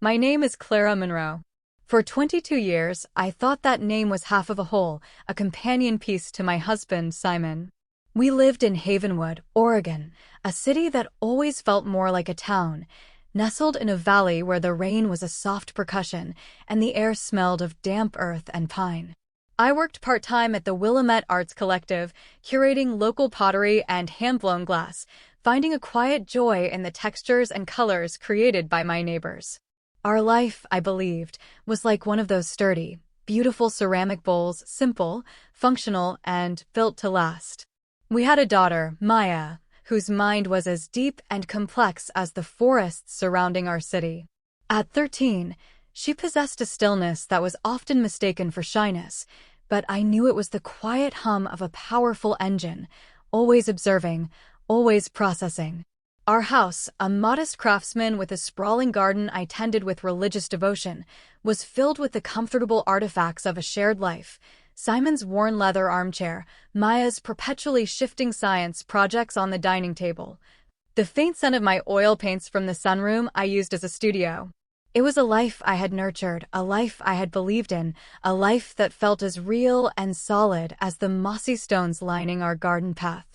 My name is Clara Monroe. For 22 years, I thought that name was half of a whole, a companion piece to my husband, Simon. We lived in Havenwood, Oregon, a city that always felt more like a town, nestled in a valley where the rain was a soft percussion and the air smelled of damp earth and pine. I worked part-time at the Willamette Arts Collective, curating local pottery and hand-blown glass, finding a quiet joy in the textures and colors created by my neighbors. Our life, I believed, was like one of those sturdy, beautiful ceramic bowls, simple, functional, and built to last. We had a daughter, Maya, whose mind was as deep and complex as the forests surrounding our city. At 13, she possessed a stillness that was often mistaken for shyness, but I knew it was the quiet hum of a powerful engine, always observing, always processing. Our house, a modest craftsman with a sprawling garden I tended with religious devotion, was filled with the comfortable artifacts of a shared life. Simon's worn leather armchair, Maya's perpetually shifting science projects on the dining table, the faint scent of my oil paints from the sunroom I used as a studio. It was a life I had nurtured, a life I had believed in, a life that felt as real and solid as the mossy stones lining our garden path.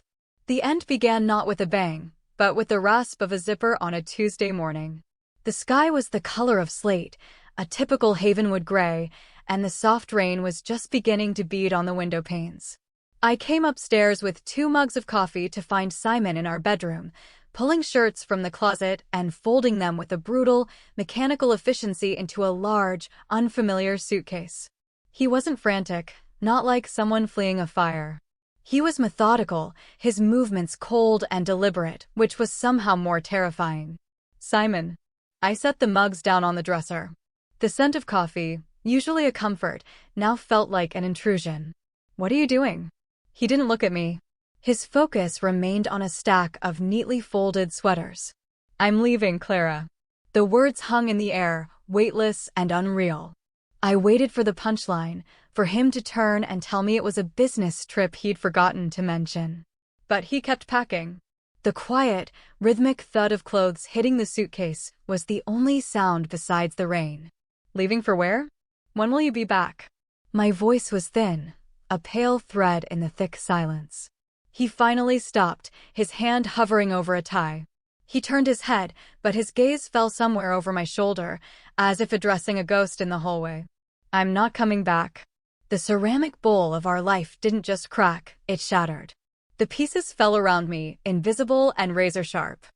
The end began not with a bang, but with the rasp of a zipper on a Tuesday morning. The sky was the color of slate, a typical Havenwood gray, and the soft rain was just beginning to bead on the window panes. I came upstairs with 2 mugs of coffee to find Simon in our bedroom, pulling shirts from the closet and folding them with a brutal, mechanical efficiency into a large, unfamiliar suitcase. He wasn't frantic, not like someone fleeing a fire. He was methodical, his movements cold and deliberate, which was somehow more terrifying. Simon. I set the mugs down on the dresser. The scent of coffee, usually a comfort, now felt like an intrusion. What are you doing? He didn't look at me. His focus remained on a stack of neatly folded sweaters. I'm leaving, Clara. The words hung in the air, weightless and unreal. I waited for the punchline, for him to turn and tell me it was a business trip he'd forgotten to mention. But he kept packing. The quiet, rhythmic thud of clothes hitting the suitcase was the only sound besides the rain. Leaving for where? When will you be back? My voice was thin, a pale thread in the thick silence. He finally stopped, his hand hovering over a tie. He turned his head, but his gaze fell somewhere over my shoulder, as if addressing a ghost in the hallway. I'm not coming back. The ceramic bowl of our life didn't just crack, it shattered. The pieces fell around me, invisible and razor-sharp.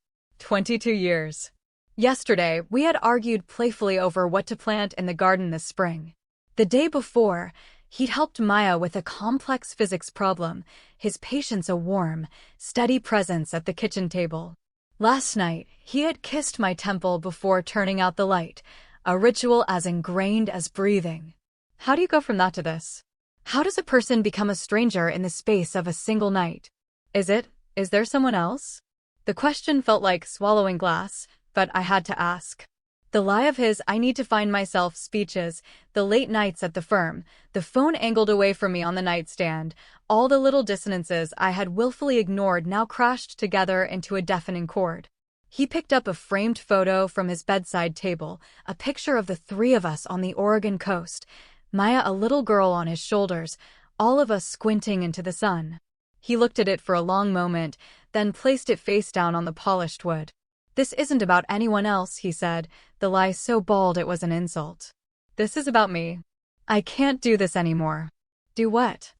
22 years. Yesterday, we had argued playfully over what to plant in the garden this spring. The day before, he'd helped Maya with a complex physics problem, his patience a warm, steady presence at the kitchen table. Last night, he had kissed my temple before turning out the light, a ritual as ingrained as breathing. How do you go from that to this? How does a person become a stranger in the space of a single night? Is there someone else? The question felt like swallowing glass, but I had to ask. The lie of his "I need to find myself" speeches, the late nights at the firm, the phone angled away from me on the nightstand, all the little dissonances I had willfully ignored now crashed together into a deafening chord. He picked up a framed photo from his bedside table, a picture of the 3 of us on the Oregon coast, Maya a little girl on his shoulders, all of us squinting into the sun. He looked at it for a long moment, then placed it face down on the polished wood. This isn't about anyone else, he said, the lie so bald it was an insult. This is about me. I can't do this anymore. Do what?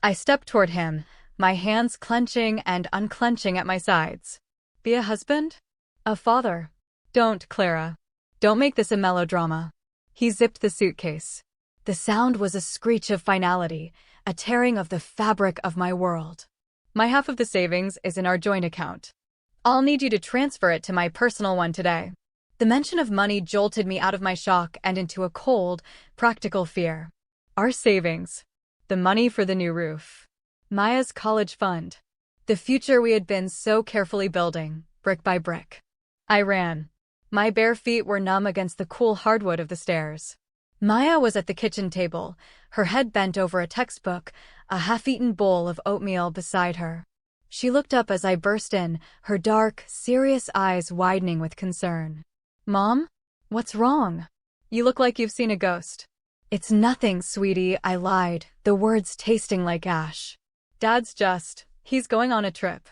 I stepped toward him, my hands clenching and unclenching at my sides. Be a husband? A father? Don't, Clara. Don't make this a melodrama. He zipped the suitcase. The sound was a screech of finality, a tearing of the fabric of my world. My half of the savings is in our joint account. I'll need you to transfer it to my personal one today. The mention of money jolted me out of my shock and into a cold, practical fear. Our savings. The money for the new roof. Maya's college fund. The future we had been so carefully building, brick by brick. I ran. My bare feet were numb against the cool hardwood of the stairs. Maya was at the kitchen table, her head bent over a textbook, a half-eaten bowl of oatmeal beside her. She looked up as I burst in, her dark, serious eyes widening with concern. Mom? What's wrong? You look like you've seen a ghost. It's nothing, sweetie, I lied, the words tasting like ash. He's going on a trip.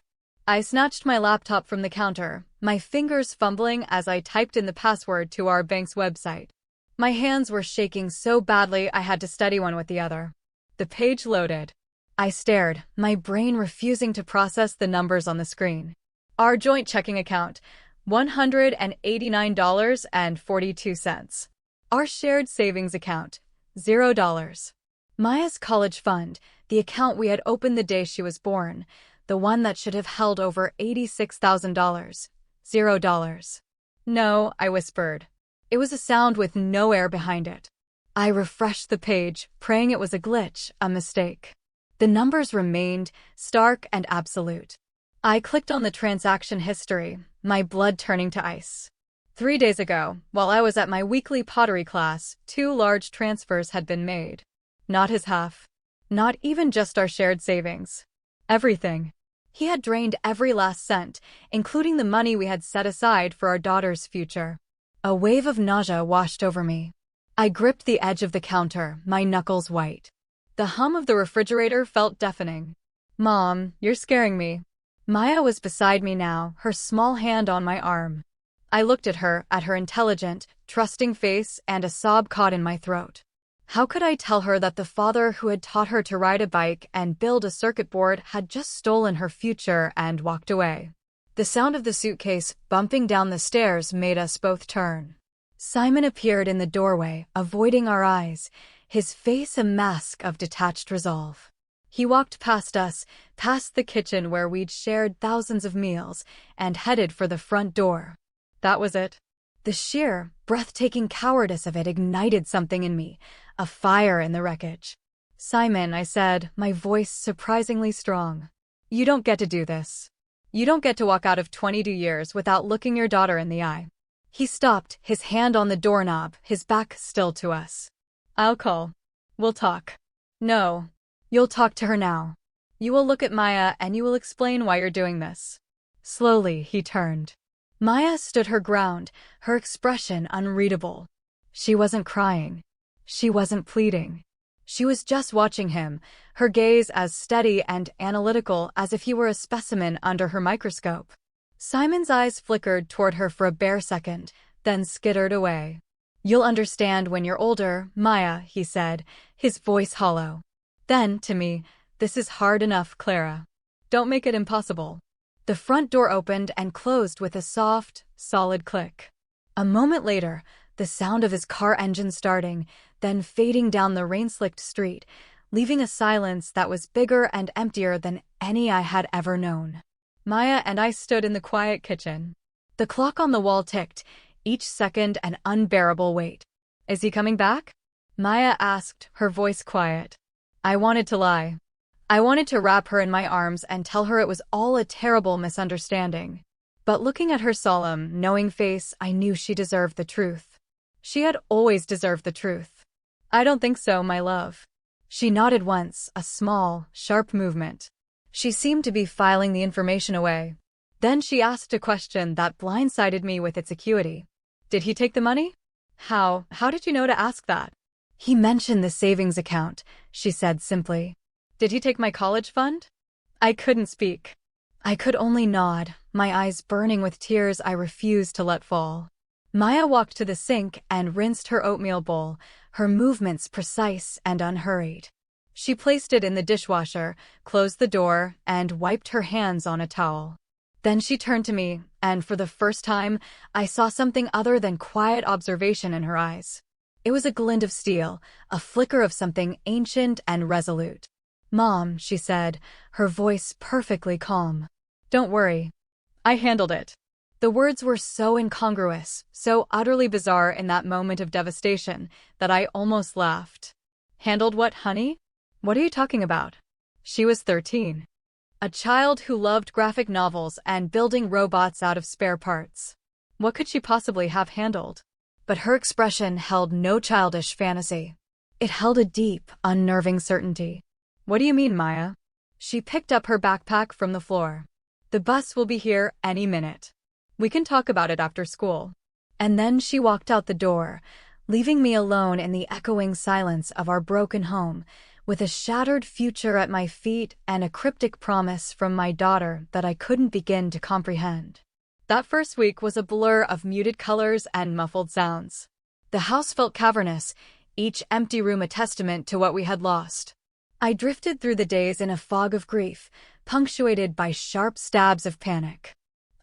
I snatched my laptop from the counter, my fingers fumbling as I typed in the password to our bank's website. My hands were shaking so badly I had to steady one with the other. The page loaded. I stared, my brain refusing to process the numbers on the screen. Our joint checking account, $189.42. Our shared savings account, $0. Maya's college fund, the account we had opened the day she was born, the one that should have held over $86,000, $0. No, I whispered. It was a sound with no air behind it. I refreshed the page, praying it was a glitch, a mistake. The numbers remained stark and absolute. I clicked on the transaction history, my blood turning to ice. 3 days ago, while I was at my weekly pottery class, 2 large transfers had been made. Not his half. Not even just our shared savings. Everything. He had drained every last cent, including the money we had set aside for our daughter's future. A wave of nausea washed over me. I gripped the edge of the counter, my knuckles white. The hum of the refrigerator felt deafening. Mom, you're scaring me. Maya was beside me now, her small hand on my arm. I looked at her intelligent, trusting face, and a sob caught in my throat. How could I tell her that the father who had taught her to ride a bike and build a circuit board had just stolen her future and walked away? The sound of the suitcase bumping down the stairs made us both turn. Simon appeared in the doorway, avoiding our eyes, his face a mask of detached resolve. He walked past us, past the kitchen where we'd shared thousands of meals, and headed for the front door. That was it. The sheer, breathtaking cowardice of it ignited something in me, a fire in the wreckage. Simon, I said, my voice surprisingly strong. You don't get to do this. You don't get to walk out of 22 years without looking your daughter in the eye. He stopped, his hand on the doorknob, his back still to us. I'll call. We'll talk. No. You'll talk to her now. You will look at Maya and you will explain why you're doing this. Slowly, he turned. Maya stood her ground, her expression unreadable. She wasn't crying. She wasn't pleading. She was just watching him, her gaze as steady and analytical as if he were a specimen under her microscope. Simon's eyes flickered toward her for a bare second, then skittered away. You'll understand when you're older, Maya, he said, his voice hollow. Then, to me, this is hard enough, Clara. Don't make it impossible. The front door opened and closed with a soft, solid click. A moment later, the sound of his car engine starting, then fading down the rain-slicked street, leaving a silence that was bigger and emptier than any I had ever known. Maya and I stood in the quiet kitchen. The clock on the wall ticked, each second an unbearable weight. Is he coming back? Maya asked, her voice quiet. I wanted to lie. I wanted to wrap her in my arms and tell her it was all a terrible misunderstanding. But looking at her solemn, knowing face, I knew she deserved the truth. She had always deserved the truth. I don't think so, my love. She nodded once, a small, sharp movement. She seemed to be filing the information away. Then she asked a question that blindsided me with its acuity. Did he take the money? How did you know to ask that? He mentioned the savings account, she said simply. Did he take my college fund? I couldn't speak. I could only nod, my eyes burning with tears I refused to let fall. Maya walked to the sink and rinsed her oatmeal bowl, her movements precise and unhurried. She placed it in the dishwasher, closed the door, and wiped her hands on a towel. Then she turned to me, and for the first time, I saw something other than quiet observation in her eyes. It was a glint of steel, a flicker of something ancient and resolute. Mom, she said, her voice perfectly calm. Don't worry. I handled it. The words were so incongruous, so utterly bizarre in that moment of devastation, that I almost laughed. Handled what, honey? What are you talking about? She was 13. A child who loved graphic novels and building robots out of spare parts. What could she possibly have handled? But her expression held no childish fantasy. It held a deep, unnerving certainty. What do you mean, Maya? She picked up her backpack from the floor. The bus will be here any minute. We can talk about it after school. And then she walked out the door, leaving me alone in the echoing silence of our broken home, with a shattered future at my feet and a cryptic promise from my daughter that I couldn't begin to comprehend. That first week was a blur of muted colors and muffled sounds. The house felt cavernous, each empty room a testament to what we had lost. I drifted through the days in a fog of grief, punctuated by sharp stabs of panic.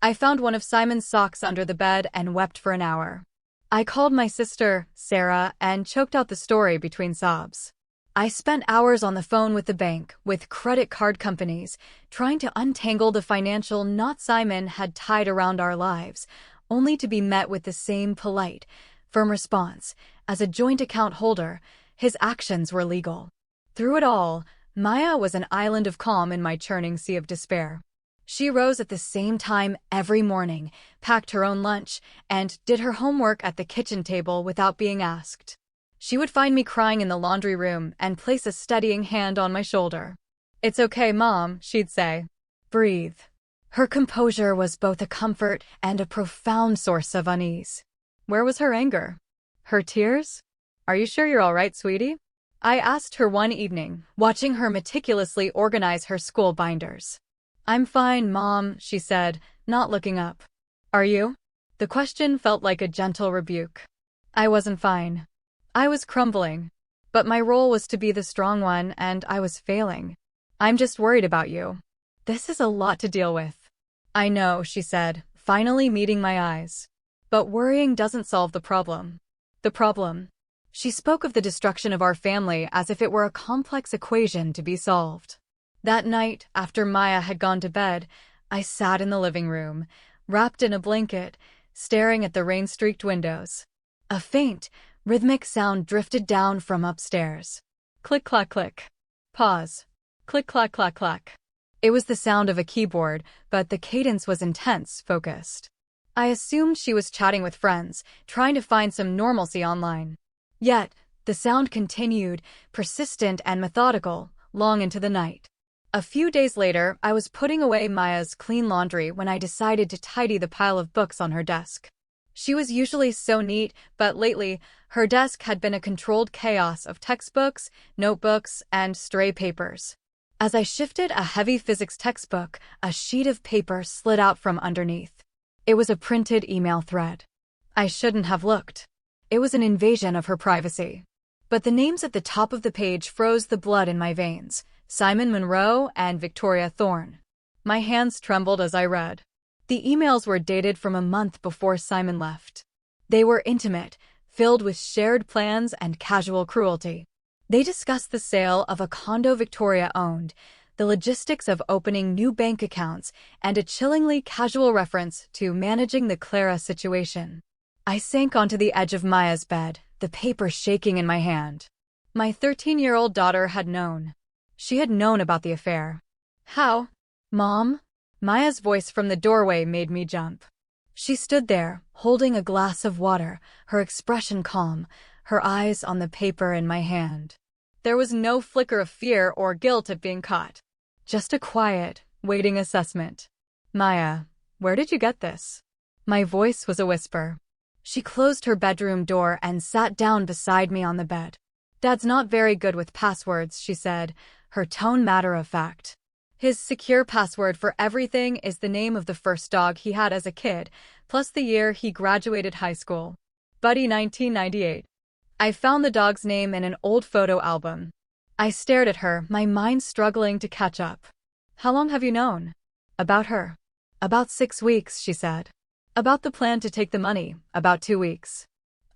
I found one of Simon's socks under the bed and wept for an hour. I called my sister, Sarah, and choked out the story between sobs. I spent hours on the phone with the bank, with credit card companies, trying to untangle the financial knot Simon had tied around our lives, only to be met with the same polite, firm response. As a joint account holder, his actions were legal. Through it all, Maya was an island of calm in my churning sea of despair. She rose at the same time every morning, packed her own lunch, and did her homework at the kitchen table without being asked. She would find me crying in the laundry room and place a steadying hand on my shoulder. "It's okay, Mom," she'd say. "Breathe." Her composure was both a comfort and a profound source of unease. Where was her anger? Her tears? "Are you sure you're all right, sweetie?" I asked her one evening, watching her meticulously organize her school binders. "I'm fine, Mom," she said, not looking up. "Are you?" The question felt like a gentle rebuke. I wasn't fine. I was crumbling. But my role was to be the strong one, and I was failing. "I'm just worried about you. This is a lot to deal with." "I know," she said, finally meeting my eyes. "But worrying doesn't solve the problem." The problem? She spoke of the destruction of our family as if it were a complex equation to be solved. That night, after Maya had gone to bed, I sat in the living room, wrapped in a blanket, staring at the rain-streaked windows. A faint, rhythmic sound drifted down from upstairs. Click, clack, click. Pause. Click, clack, clack, clack. It was the sound of a keyboard, but the cadence was intense, focused. I assumed she was chatting with friends, trying to find some normalcy online. Yet, the sound continued, persistent and methodical, long into the night. A few days later, I was putting away Maya's clean laundry when I decided to tidy the pile of books on her desk. She was usually so neat, but lately, her desk had been a controlled chaos of textbooks, notebooks, and stray papers. As I shifted a heavy physics textbook, a sheet of paper slid out from underneath. It was a printed email thread. I shouldn't have looked. It was an invasion of her privacy. But the names at the top of the page froze the blood in my veins: Simon Monroe and Victoria Thorne. My hands trembled as I read. The emails were dated from a month before Simon left. They were intimate, filled with shared plans and casual cruelty. They discussed the sale of a condo Victoria owned, the logistics of opening new bank accounts, and a chillingly casual reference to managing the Clara situation. I sank onto the edge of Maya's bed, the paper shaking in my hand. My 13-year-old daughter had known. She had known about the affair. "How? Mom?" Maya's voice from the doorway made me jump. She stood there, holding a glass of water, her expression calm, her eyes on the paper in my hand. There was no flicker of fear or guilt at being caught. Just a quiet, waiting assessment. "Maya, where did you get this?" My voice was a whisper. She closed her bedroom door and sat down beside me on the bed. "Dad's not very good with passwords," she said, her tone matter-of-fact. "His secure password for everything is the name of the first dog he had as a kid, plus the year he graduated high school. Buddy 1998. I found the dog's name in an old photo album." I stared at her, my mind struggling to catch up. "How long have you known about her?" "About 6 weeks," she said. "About the plan to take the money?" "About 2 weeks.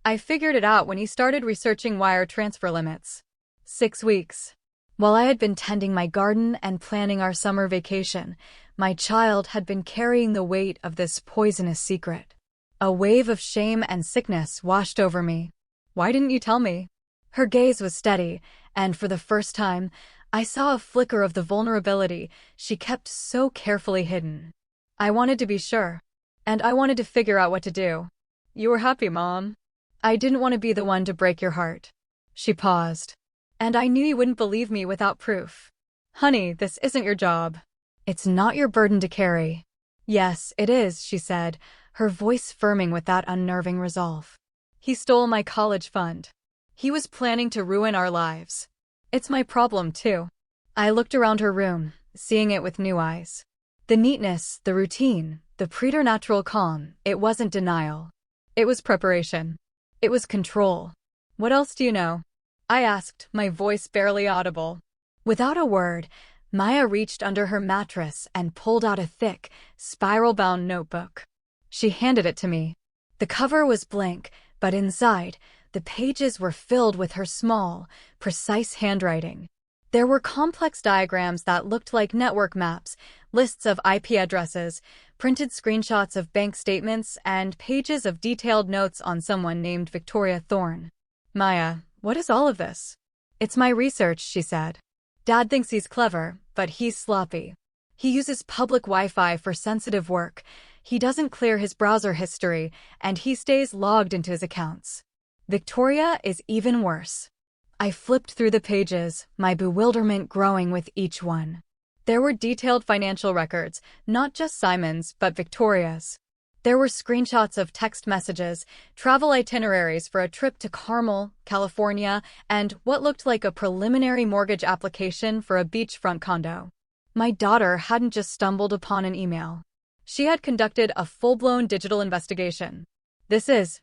I figured it out when he started researching wire transfer limits." 6 weeks. While I had been tending my garden and planning our summer vacation, my child had been carrying the weight of this poisonous secret. A wave of shame and sickness washed over me. "Why didn't you tell me?" Her gaze was steady, and for the first time, I saw a flicker of the vulnerability she kept so carefully hidden. "I wanted to be sure. And I wanted to figure out what to do." "You were happy, Mom." "I didn't want to be the one to break your heart." She paused. "And I knew you wouldn't believe me without proof." "Honey, this isn't your job." "It's not your burden to carry." "Yes, it is," she said, her voice firming with that unnerving resolve. He stole my college fund. He was planning to ruin our lives. It's my problem, too. I looked around her room, seeing it with new eyes. The neatness, the routine, the preternatural calm, it wasn't denial. It was preparation. It was control. What else do you know? I asked, my voice barely audible. Without a word, Maya reached under her mattress and pulled out a thick, spiral-bound notebook. She handed it to me. The cover was blank, but inside, the pages were filled with her small, precise handwriting. There were complex diagrams that looked like network maps, lists of IP addresses, printed screenshots of bank statements, and pages of detailed notes on someone named Victoria Thorne. Maya, what is all of this? It's my research, she said. Dad thinks he's clever, but he's sloppy. He uses public Wi-Fi for sensitive work. He doesn't clear his browser history, and he stays logged into his accounts. Victoria is even worse. I flipped through the pages, my bewilderment growing with each one. There were detailed financial records, not just Simon's, but Victoria's. There were screenshots of text messages, travel itineraries for a trip to Carmel, California, and what looked like a preliminary mortgage application for a beachfront condo. My daughter hadn't just stumbled upon an email. She had conducted a full-blown digital investigation. This is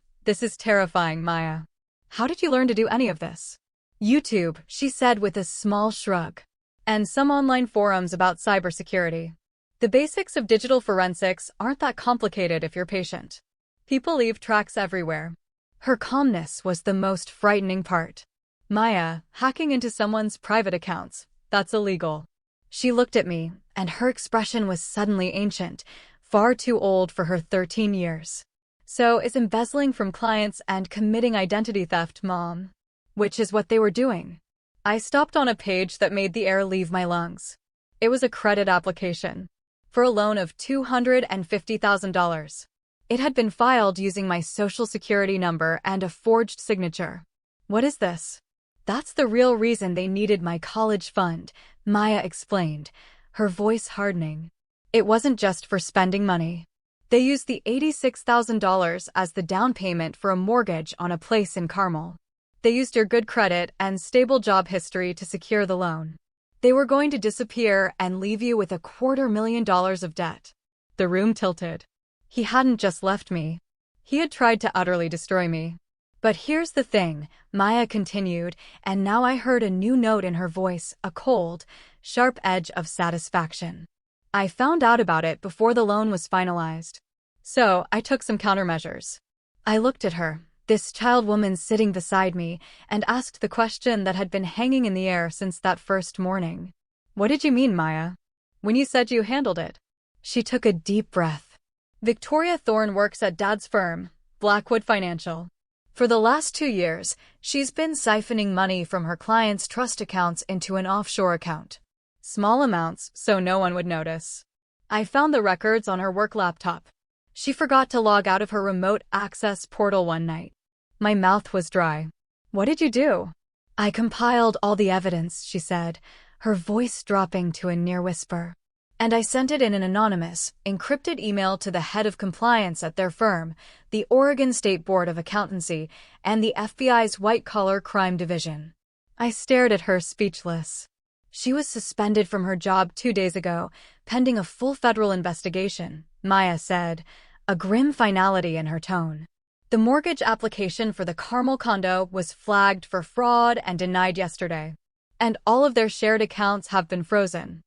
terrifying, Maya. How did you learn to do any of this? YouTube, she said with a small shrug. And some online forums about cybersecurity. The basics of digital forensics aren't that complicated if you're patient. People leave tracks everywhere. Her calmness was the most frightening part. Maya, hacking into someone's private accounts, that's illegal. She looked at me, and her expression was suddenly ancient, far too old for her 13 years. So is embezzling from clients and committing identity theft, Mom. Which is what they were doing. I stopped on a page that made the air leave my lungs. It was a credit application for a loan of $250,000. It had been filed using my social security number and a forged signature. What is this? That's the real reason they needed my college fund, Maya explained, her voice hardening. It wasn't just for spending money. They used the $86,000 as the down payment for a mortgage on a place in Carmel. They used your good credit and stable job history to secure the loan. They were going to disappear and leave you with $250,000 of debt. The room tilted. He hadn't just left me. He had tried to utterly destroy me. But here's the thing, Maya continued, and now I heard a new note in her voice, a cold, sharp edge of satisfaction. I found out about it before the loan was finalized. So, I took some countermeasures. I looked at her, this child woman sitting beside me, and asked the question that had been hanging in the air since that first morning. What did you mean, Maya? When you said you handled it? She took a deep breath. Victoria Thorne works at Dad's firm, Blackwood Financial. For the last 2 years, she's been siphoning money from her clients' trust accounts into an offshore account. Small amounts, so no one would notice. I found the records on her work laptop. She forgot to log out of her remote access portal one night. My mouth was dry. What did you do? I compiled all the evidence, she said, her voice dropping to a near whisper. And I sent it in an anonymous, encrypted email to the head of compliance at their firm, the Oregon State Board of Accountancy, and the FBI's white-collar crime division. I stared at her, speechless. She was suspended from her job 2 days ago, pending a full federal investigation, Maya said, a grim finality in her tone. The mortgage application for the Carmel condo was flagged for fraud and denied yesterday. And all of their shared accounts have been frozen.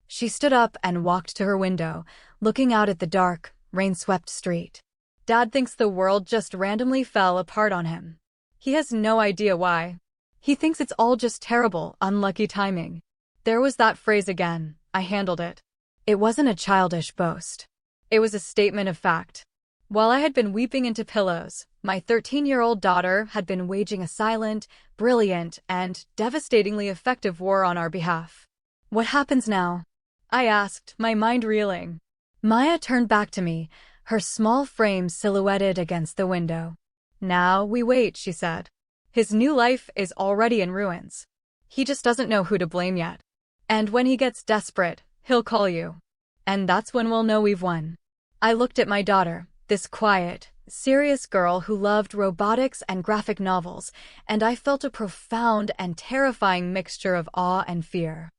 She stood up and walked to her window, looking out at the dark, rain-swept street. Dad thinks the world just randomly fell apart on him. He has no idea why. He thinks it's all just terrible, unlucky timing. There was that phrase again, I handled it. It wasn't a childish boast. It was a statement of fact. While I had been weeping into pillows, my 13-year-old daughter had been waging a silent, brilliant, and devastatingly effective war on our behalf. What happens now? I asked, my mind reeling. Maya turned back to me, her small frame silhouetted against the window. Now we wait, she said. His new life is already in ruins. He just doesn't know who to blame yet. And when he gets desperate, he'll call you. And that's when we'll know we've won. I looked at my daughter, This quiet, serious girl who loved robotics and graphic novels, and I felt a profound and terrifying mixture of awe and fear.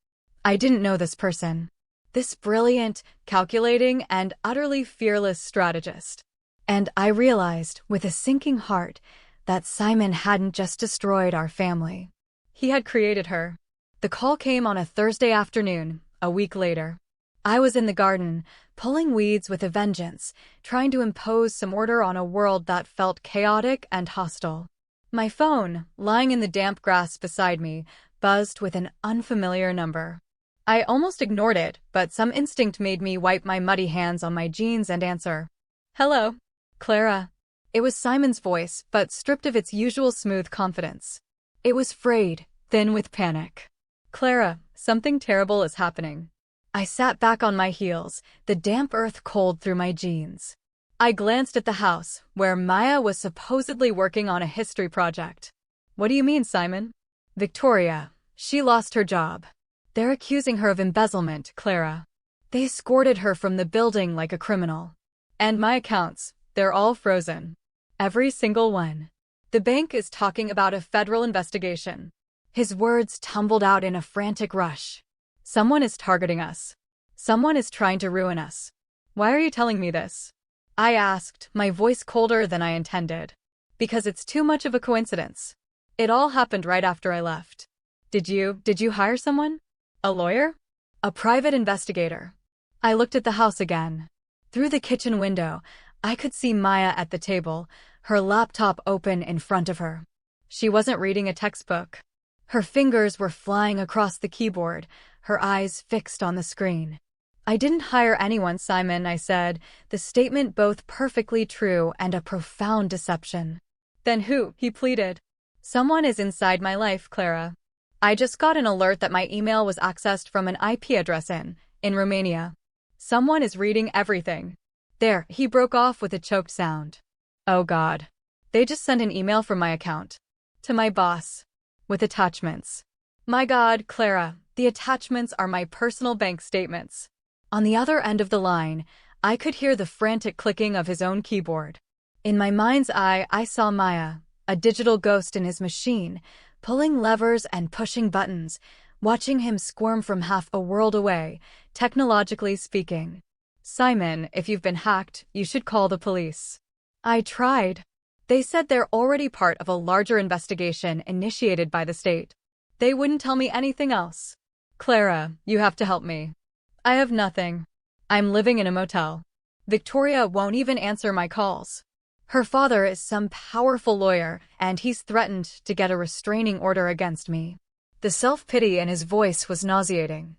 I didn't know this person. This brilliant, calculating, and utterly fearless strategist. And I realized, with a sinking heart, that Simon hadn't just destroyed our family. He had created her. The call came on a Thursday afternoon, a week later. I was in the garden, pulling weeds with a vengeance, trying to impose some order on a world that felt chaotic and hostile. My phone, lying in the damp grass beside me, buzzed with an unfamiliar number. I almost ignored it, but some instinct made me wipe my muddy hands on my jeans and answer. "Hello, Clara." It was Simon's voice, but stripped of its usual smooth confidence. It was frayed, thin with panic. "Clara, something terrible is happening." I sat back on my heels, the damp earth cold through my jeans. I glanced at the house, where Maya was supposedly working on a history project. "What do you mean, Simon?" "Victoria. She lost her job. They're accusing her of embezzlement, Clara. They escorted her from the building like a criminal. And my accounts, they're all frozen. Every single one. The bank is talking about a federal investigation." His words tumbled out in a frantic rush. "Someone is targeting us. Someone is trying to ruin us. Why are you telling me this?" I asked, my voice colder than I intended. "Because it's too much of a coincidence. It all happened right after I left." Did you hire someone? A lawyer? A private investigator?" I looked at the house again. Through the kitchen window, I could see Maya at the table, her laptop open in front of her. She wasn't reading a textbook. Her fingers were flying across the keyboard, her eyes fixed on the screen. "I didn't hire anyone, Simon," I said, the statement both perfectly true and a profound deception. "Then who?" he pleaded. "Someone is inside my life, Clara. I just got an alert that my email was accessed from an IP address in Romania. Someone is reading everything." There, he broke off with a choked sound. "Oh God. They just sent an email from my account. To my boss. With attachments." "My God, Clara, the attachments are my personal bank statements." On the other end of the line, I could hear the frantic clicking of his own keyboard. In my mind's eye, I saw Maya, a digital ghost in his machine, pulling levers and pushing buttons, watching him squirm from half a world away, technologically speaking. "Simon, if you've been hacked, you should call the police." I tried. They said they're already part of a larger investigation initiated by the state. They wouldn't tell me anything else. "Clara, you have to help me. I have nothing. I'm living in a motel. Victoria won't even answer my calls. Her father is some powerful lawyer, and he's threatened to get a restraining order against me." The self-pity in his voice was nauseating.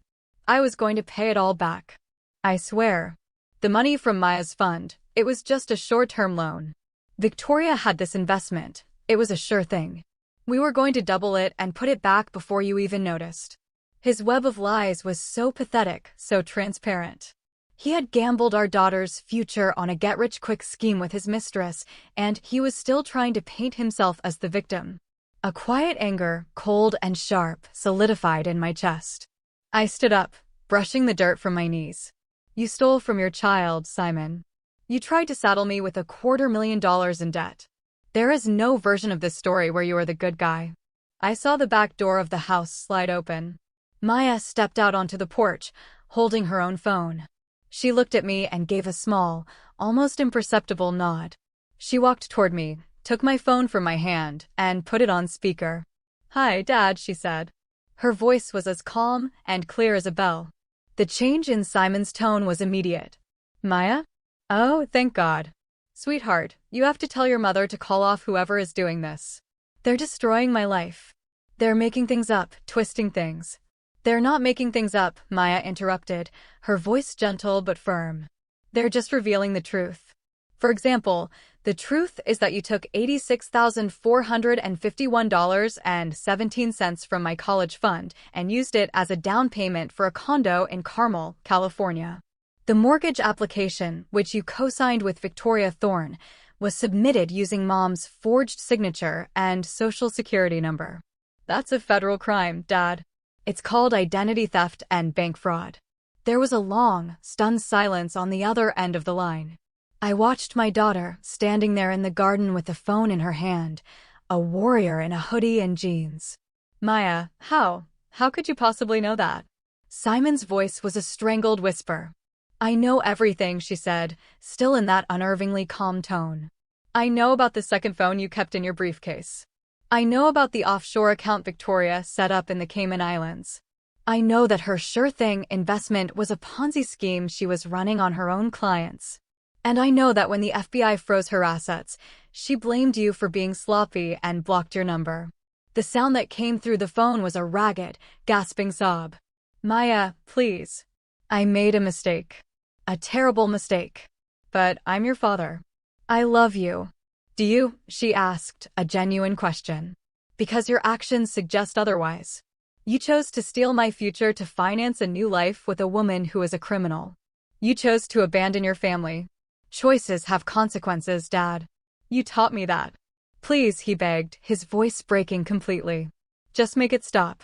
"I was going to pay it all back. I swear. The money from Maya's fund, it was just a short-term loan. Victoria had this investment. It was a sure thing. We were going to double it and put it back before you even noticed." His web of lies was so pathetic, so transparent. He had gambled our daughter's future on a get-rich-quick scheme with his mistress, and he was still trying to paint himself as the victim. A quiet anger, cold and sharp, solidified in my chest. I stood up, brushing the dirt from my knees. "You stole from your child, Simon. You tried to saddle me with $250,000 in debt. There is no version of this story where you are the good guy." I saw the back door of the house slide open. Maya stepped out onto the porch, holding her own phone. She looked at me and gave a small, almost imperceptible nod. She walked toward me, took my phone from my hand, and put it on speaker. "Hi, Dad," she said. Her voice was as calm and clear as a bell. The change in Simon's tone was immediate. "Maya? Oh, thank God. Sweetheart, you have to tell your mother to call off whoever is doing this. They're destroying my life. They're making things up, twisting things." "They're not making things up," Maya interrupted, her voice gentle but firm. "They're just revealing the truth. For example, the truth is that you took $86,451.17 from my college fund and used it as a down payment for a condo in Carmel, California. The mortgage application, which you co-signed with Victoria Thorne, was submitted using Mom's forged signature and social security number. That's a federal crime, Dad. It's called identity theft and bank fraud." There was a long, stunned silence on the other end of the line. I watched my daughter, standing there in the garden with the phone in her hand, a warrior in a hoodie and jeans. Maya, how? How could you possibly know that? Simon's voice was a strangled whisper. I know everything, she said, still in that unnervingly calm tone. I know about the second phone you kept in your briefcase. I know about the offshore account Victoria set up in the Cayman Islands. I know that her sure-thing investment was a Ponzi scheme she was running on her own clients. And I know that when the FBI froze her assets, she blamed you for being sloppy and blocked your number. The sound that came through the phone was a ragged, gasping sob. Maya, please. I made a mistake. A terrible mistake. But I'm your father. I love you. Do you? She asked, a genuine question. Because your actions suggest otherwise. You chose to steal my future to finance a new life with a woman who is a criminal. You chose to abandon your family. Choices have consequences, Dad. You taught me that. Please, he begged, his voice breaking completely. Just make it stop.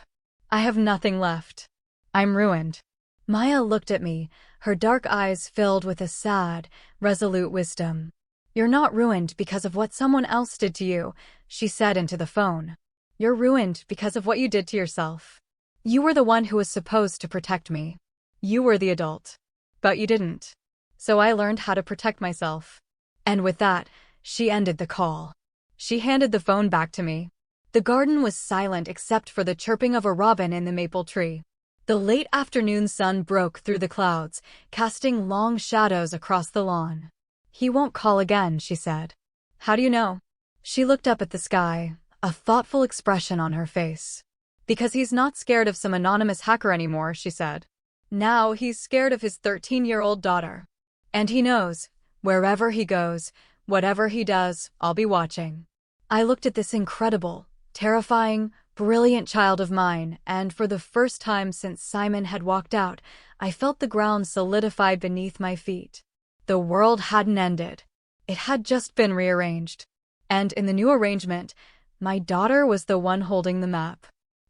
I have nothing left. I'm ruined. Maya looked at me, her dark eyes filled with a sad, resolute wisdom. You're not ruined because of what someone else did to you, she said into the phone. You're ruined because of what you did to yourself. You were the one who was supposed to protect me. You were the adult. But you didn't. So I learned how to protect myself. And with that, she ended the call. She handed the phone back to me. The garden was silent except for the chirping of a robin in the maple tree. The late afternoon sun broke through the clouds, casting long shadows across the lawn. He won't call again, she said. How do you know? She looked up at the sky, a thoughtful expression on her face. Because he's not scared of some anonymous hacker anymore, she said. Now he's scared of his 13-year-old daughter. And he knows, wherever he goes, whatever he does, I'll be watching. I looked at this incredible, terrifying, brilliant child of mine, and for the first time since Simon had walked out, I felt the ground solidify beneath my feet. The world hadn't ended. It had just been rearranged. And in the new arrangement, my daughter was the one holding the map.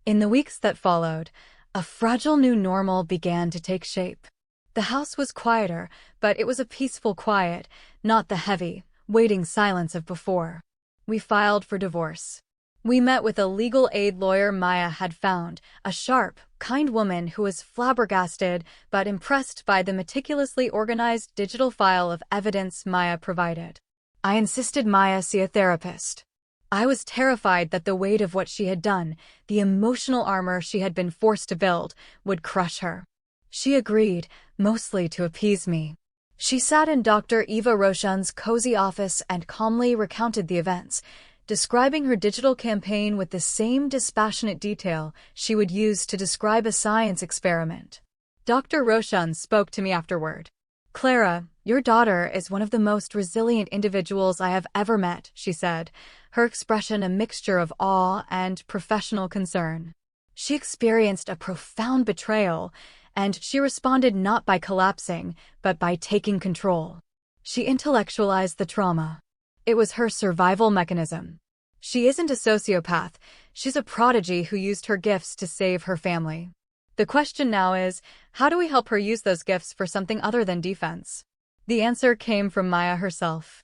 In the weeks that followed, a fragile new normal began to take shape. The house was quieter, but it was a peaceful quiet, not the heavy, waiting silence of before. We filed for divorce. We met with a legal aid lawyer Maya had found, a sharp, kind woman who was flabbergasted but impressed by the meticulously organized digital file of evidence Maya provided. I insisted Maya see a therapist. I was terrified that the weight of what she had done, the emotional armor she had been forced to build, would crush her. She agreed, mostly to appease me. She sat in Dr. Eva Roshan's cozy office and calmly recounted the events, describing her digital campaign with the same dispassionate detail she would use to describe a science experiment. Dr. Roshan spoke to me afterward. Clara, your daughter is one of the most resilient individuals I have ever met, she said, her expression a mixture of awe and professional concern. She experienced a profound betrayal, and she responded not by collapsing, but by taking control. She intellectualized the trauma. It was her survival mechanism. She isn't a sociopath, she's a prodigy who used her gifts to save her family. The question now is, how do we help her use those gifts for something other than defense? The answer came from Maya herself.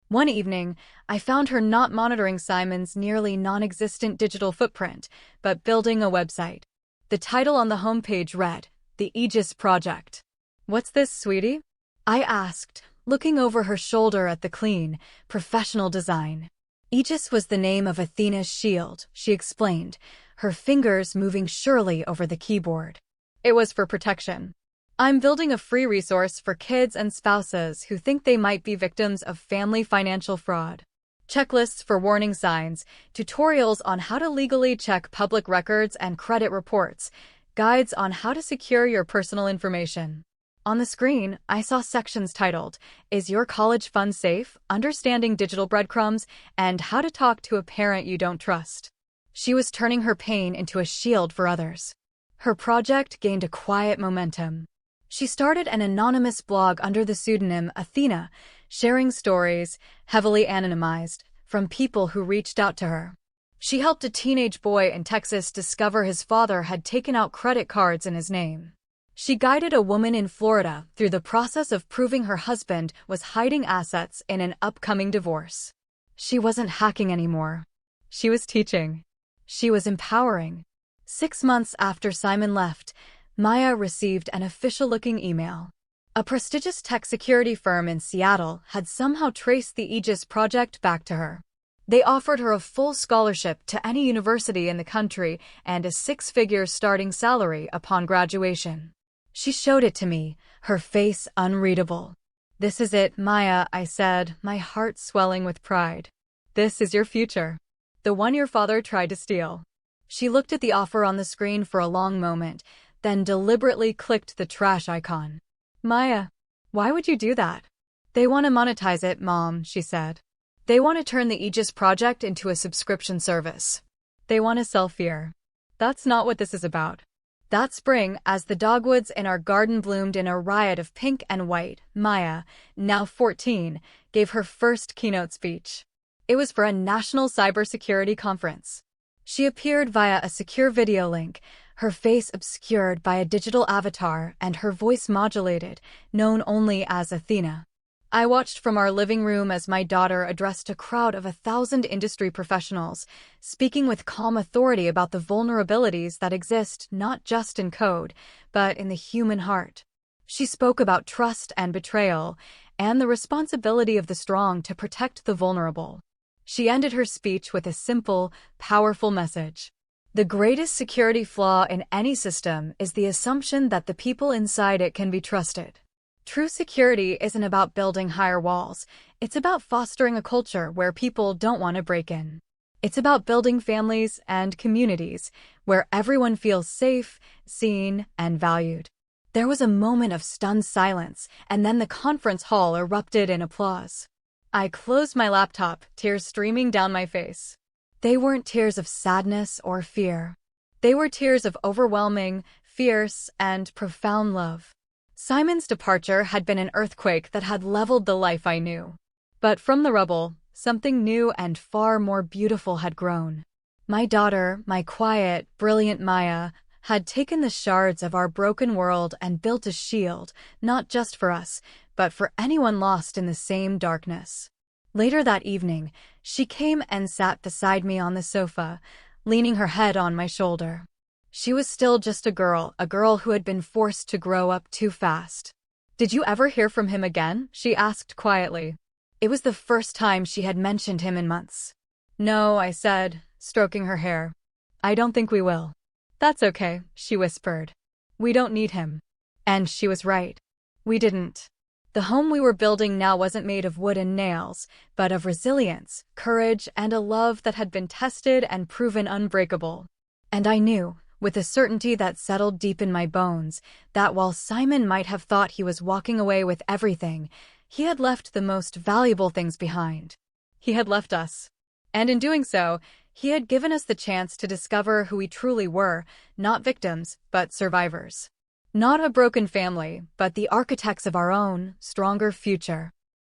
One evening, I found her not monitoring Simon's nearly non-existent digital footprint, but building a website. The title on the homepage read, The Aegis Project. What's this, sweetie? I asked, looking over her shoulder at the clean, professional design. Aegis was the name of Athena's shield, she explained, her fingers moving surely over the keyboard. It was for protection. I'm building a free resource for kids and spouses who think they might be victims of family financial fraud. Checklists for warning signs, tutorials on how to legally check public records and credit reports, guides on how to secure your personal information. On the screen, I saw sections titled, Is Your College Fund Safe?, Understanding Digital Breadcrumbs, and How to Talk to a Parent You Don't Trust. She was turning her pain into a shield for others. Her project gained a quiet momentum. She started an anonymous blog under the pseudonym Athena, sharing stories, heavily anonymized, from people who reached out to her. She helped a teenage boy in Texas discover his father had taken out credit cards in his name. She guided a woman in Florida through the process of proving her husband was hiding assets in an upcoming divorce. She wasn't hacking anymore. She was teaching. She was empowering. 6 months after Simon left, Maya received an official-looking email. A prestigious tech security firm in Seattle had somehow traced the Aegis project back to her. They offered her a full scholarship to any university in the country and a 6-figure starting salary upon graduation. She showed it to me, her face unreadable. "This is it, Maya," I said, my heart swelling with pride. "This is your future. The one your father tried to steal." She looked at the offer on the screen for a long moment, then deliberately clicked the trash icon. "Maya, why would you do that?" "They want to monetize it, Mom," she said. "They want to turn the Aegis project into a subscription service. They want to sell fear. That's not what this is about." That spring, as the dogwoods in our garden bloomed in a riot of pink and white, Maya, now 14, gave her first keynote speech. It was for a national cybersecurity conference. She appeared via a secure video link, her face obscured by a digital avatar and her voice modulated, known only as Athena. I watched from our living room as my daughter addressed a crowd of 1,000 industry professionals, speaking with calm authority about the vulnerabilities that exist not just in code, but in the human heart. She spoke about trust and betrayal, and the responsibility of the strong to protect the vulnerable. She ended her speech with a simple, powerful message. The greatest security flaw in any system is the assumption that the people inside it can be trusted. True security isn't about building higher walls. It's about fostering a culture where people don't want to break in. It's about building families and communities where everyone feels safe, seen, and valued. There was a moment of stunned silence, and then the conference hall erupted in applause. I closed my laptop, tears streaming down my face. They weren't tears of sadness or fear. They were tears of overwhelming, fierce, and profound love. Simon's departure had been an earthquake that had leveled the life I knew. But from the rubble, something new and far more beautiful had grown. My daughter, my quiet, brilliant Maya, had taken the shards of our broken world and built a shield, not just for us, but for anyone lost in the same darkness. Later that evening, she came and sat beside me on the sofa, leaning her head on my shoulder. She was still just a girl who had been forced to grow up too fast. "Did you ever hear from him again?" she asked quietly. It was the first time she had mentioned him in months. "No," I said, stroking her hair. "I don't think we will." "That's okay," she whispered. "We don't need him." And she was right. We didn't. The home we were building now wasn't made of wood and nails, but of resilience, courage, and a love that had been tested and proven unbreakable. And I knew, with a certainty that settled deep in my bones, that while Simon might have thought he was walking away with everything, he had left the most valuable things behind. He had left us. And in doing so, he had given us the chance to discover who we truly were, not victims, but survivors. Not a broken family, but the architects of our own, stronger future.